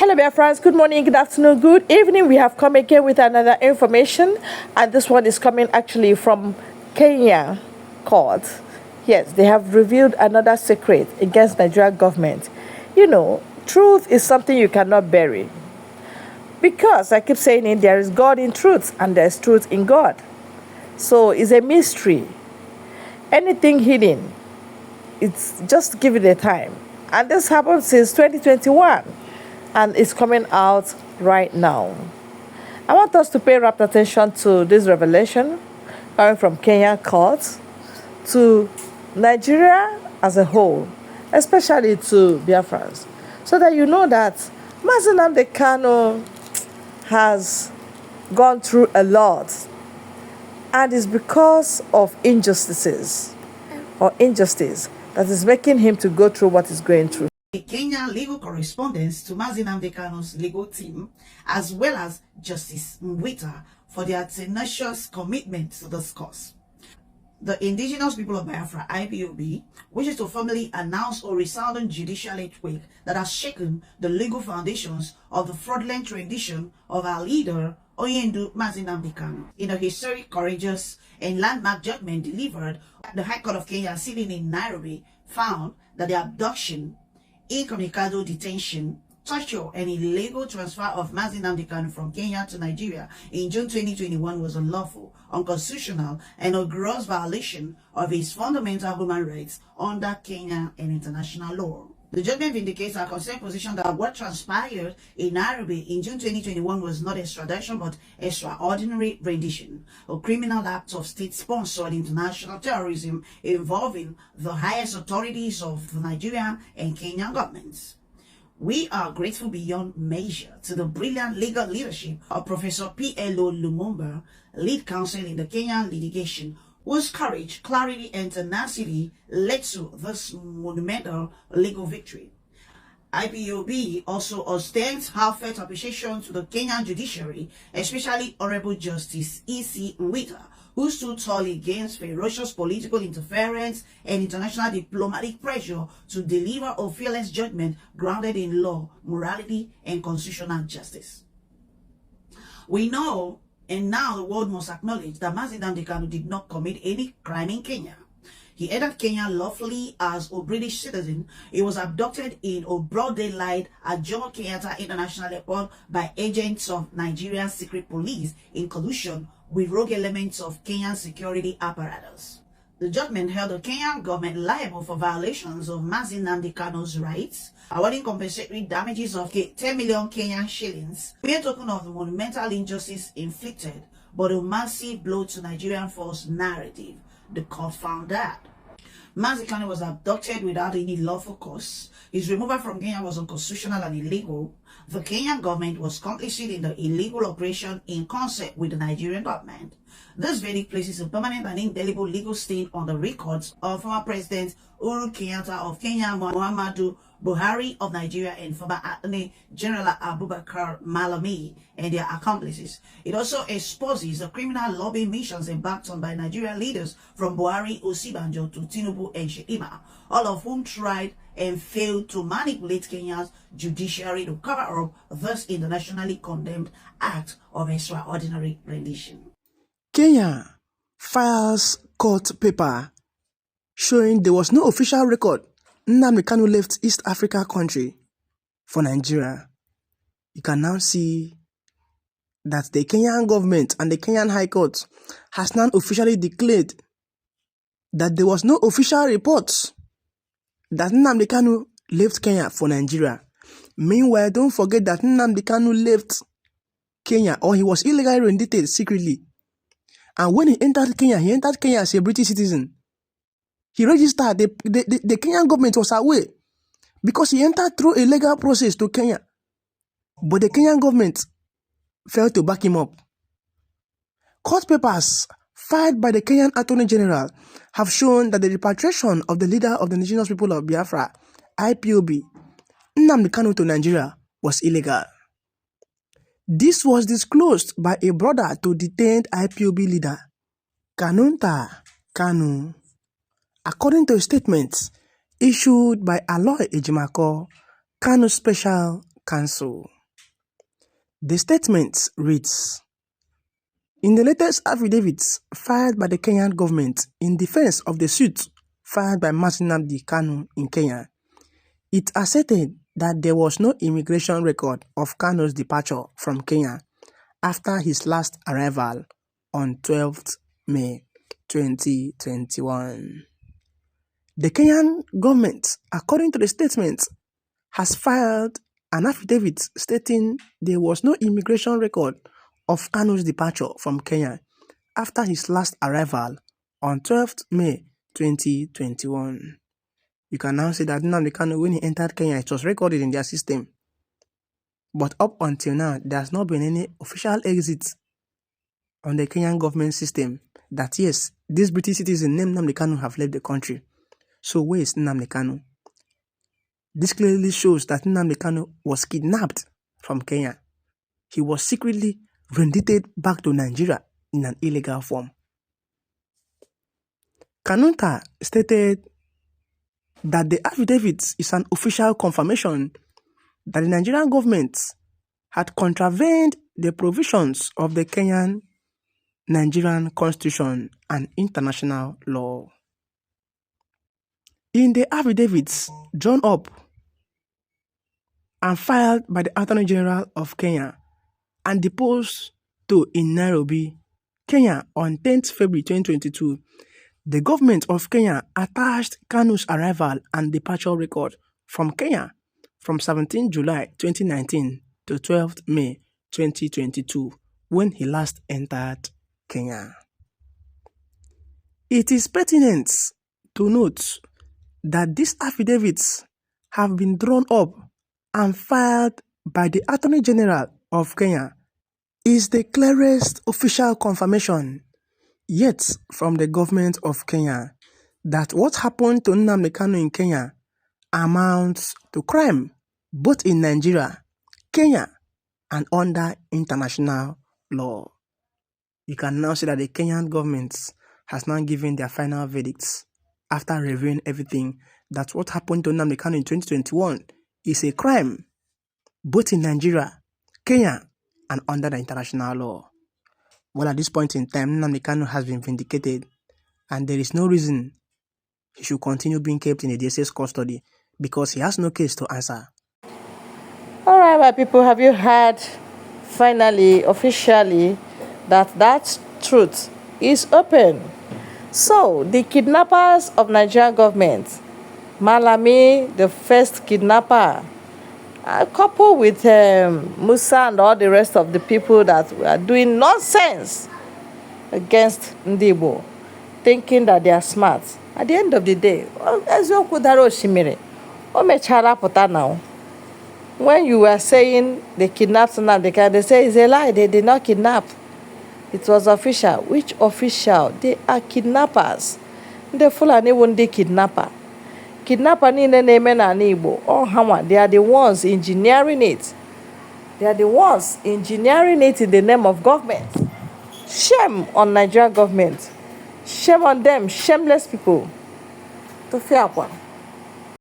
Hello, dear friends. Good morning, good afternoon, good evening. We have come again with another information, and this one is coming actually from Kenya court. Yes, they have revealed another secret against Nigeria government. You know, truth is something you cannot bury. Because I keep saying it, there is God in truth, and there is truth in God. So it's a mystery. Anything hidden, it's just give it a time. And this happened since 2021. And it's coming out right now. I want us to pay rapt attention to this revelation coming from Kenya courts to Nigeria as a whole, especially to Biafrans, so that you know that Nnamdi Kannu has gone through a lot, and it's because of injustice that is making him to go through what he's going through. A Kenyan legal correspondence to Nnamdi Kannu's legal team, as well as Justice Mwita, for their tenacious commitment to this cause. The indigenous people of Biafra, IPOB, wishes to formally announce a resounding judicial earthquake that has shaken the legal foundations of the fraudulent rendition of our leader, Oyendu Nnamdi Kannu. In a historic, courageous, and landmark judgment delivered, the High Court of Kenya, sitting in Nairobi, found that the abduction, incommunicado detention, torture, and illegal transfer of Nnamdi Kannu from Kenya to Nigeria in June 2021 was unlawful, unconstitutional, and a gross violation of his fundamental human rights under Kenyan and international law. The judgment vindicates our concerned position that what transpired in Nairobi in June 2021 was not extradition but extraordinary rendition, a criminal act of state-sponsored international terrorism involving the highest authorities of the Nigerian and Kenyan governments. We are grateful beyond measure to the brilliant legal leadership of Professor P.L.O. Lumumba, lead counsel in the Kenyan litigation, whose courage, clarity, and tenacity led to this monumental legal victory. IPOB also extends heartfelt appreciation to the Kenyan judiciary, especially Honorable Justice E.C. Mwita, who stood tall against ferocious political interference and international diplomatic pressure to deliver a fearless judgment grounded in law, morality, and constitutional justice. We know, and now the world must acknowledge, that Nnamdi Kannu did not commit any crime in Kenya. He entered Kenya lawfully as a British citizen. He was abducted in a broad daylight at Jomo Kenyatta International Airport by agents of Nigerian secret police in collusion with rogue elements of Kenyan security apparatus. The judgment held the Kenyan government liable for violations of Nnamdi Kannu's rights, awarding compensatory damages of 10 million Kenyan shillings, a token of the monumental injustice inflicted, but a massive blow to Nigerian false narrative. The court found that Nnamdi Kannu was abducted without any lawful cause. His removal from Kenya was unconstitutional and illegal. The Kenyan government was complicit in the illegal operation in concert with the Nigerian government. This verdict places a permanent and indelible legal stain on the records of former President Uhuru Kenyatta of Kenya, Muhammadu Buhari of Nigeria, and former Attorney General Abubakar Malami and their accomplices. It also exposes the criminal lobbying missions embarked on by Nigerian leaders from Buhari, Osibanjo to Tinubu and Shekima, all of whom tried and failed to manipulate Kenya's judiciary to cover up this internationally condemned act of extraordinary rendition. Kenya files court paper showing there was no official record Nnamdi Kannu left East Africa country for Nigeria. You can now see that the Kenyan government and the Kenyan High Court has now officially declared that there was no official report that Nnamdi Kannu left Kenya for Nigeria. Meanwhile, don't forget that Nnamdi Kannu left Kenya, or he was illegally rendited secretly. And when he entered Kenya as a British citizen. He registered, the Kenyan government was aware because he entered through a legal process to Kenya. But the Kenyan government failed to back him up. Court papers filed by the Kenyan Attorney General have shown that the repatriation of the leader of the indigenous people of Biafra, IPOB, Nnamdi Kannu, to Nigeria was illegal. This was disclosed by a brother to detained IPOB leader, Kannu. According to a statement issued by Aloy Ejimako, Kannu's special counsel. The statement reads, in the latest affidavits filed by the Kenyan government in defense of the suit filed by Nnamdi Kannu in Kenya, it asserted that there was no immigration record of Kannu's departure from Kenya after his last arrival on 12th May 2021. The Kenyan government, according to the statement, has filed an affidavit stating there was no immigration record of Kannu's departure from Kenya after his last arrival on 12th May 2021. You can now see that Nnamdi Kannu, when he entered Kenya, it was recorded in their system. But up until now, there has not been any official exit on the Kenyan government system that yes, this British citizen named Nnamdi Kannu have left the country. So where is Nnamdi Kannu? This clearly shows that Nnamdi Kannu was kidnapped from Kenya. He was secretly rendited back to Nigeria in an illegal form. Kanunta stated that the affidavit is an official confirmation that the Nigerian government had contravened the provisions of the Kenyan Nigerian Constitution and international law. In the affidavits drawn up and filed by the Attorney General of Kenya and deposed to in Nairobi, Kenya on 10th February 2022, the government of Kenya attached Kannu's arrival and departure record from Kenya from 17 July 2019 to 12th May 2022 when he last entered Kenya. It is pertinent to note that these affidavits have been drawn up and filed by the Attorney General of Kenya is the clearest official confirmation yet from the government of Kenya that what happened to Nnamdi Kannu in Kenya amounts to crime both in Nigeria, Kenya, and under international law. You can now see that the Kenyan government has now given their final verdicts after reviewing everything that what happened to Nnamdi Kannu in 2021 is a crime both in Nigeria, Kenya, and under the international law. Well, at this point in time, Nnamdi Kannu has been vindicated and there is no reason he should continue being kept in a DSS custody because he has no case to answer. All right, my people, have you heard finally, officially, that truth is open? So, the kidnappers of Nigerian government, Malami, the first kidnapper, coupled with Musa and all the rest of the people that are doing nonsense against Ndibo, thinking that they are smart. At the end of the day, now. When you were saying they kidnapped Nnamdi, they say it's a lie. They did not kidnap. It was official. Which official? They are kidnappers. The Fulani won't be kidnapper. Kidnapper ni neme na Igbo. Oh, Hama, they are the ones engineering it. They are the ones engineering it in the name of government. Shame on Nigerian government. Shame on them, shameless people. To fear one.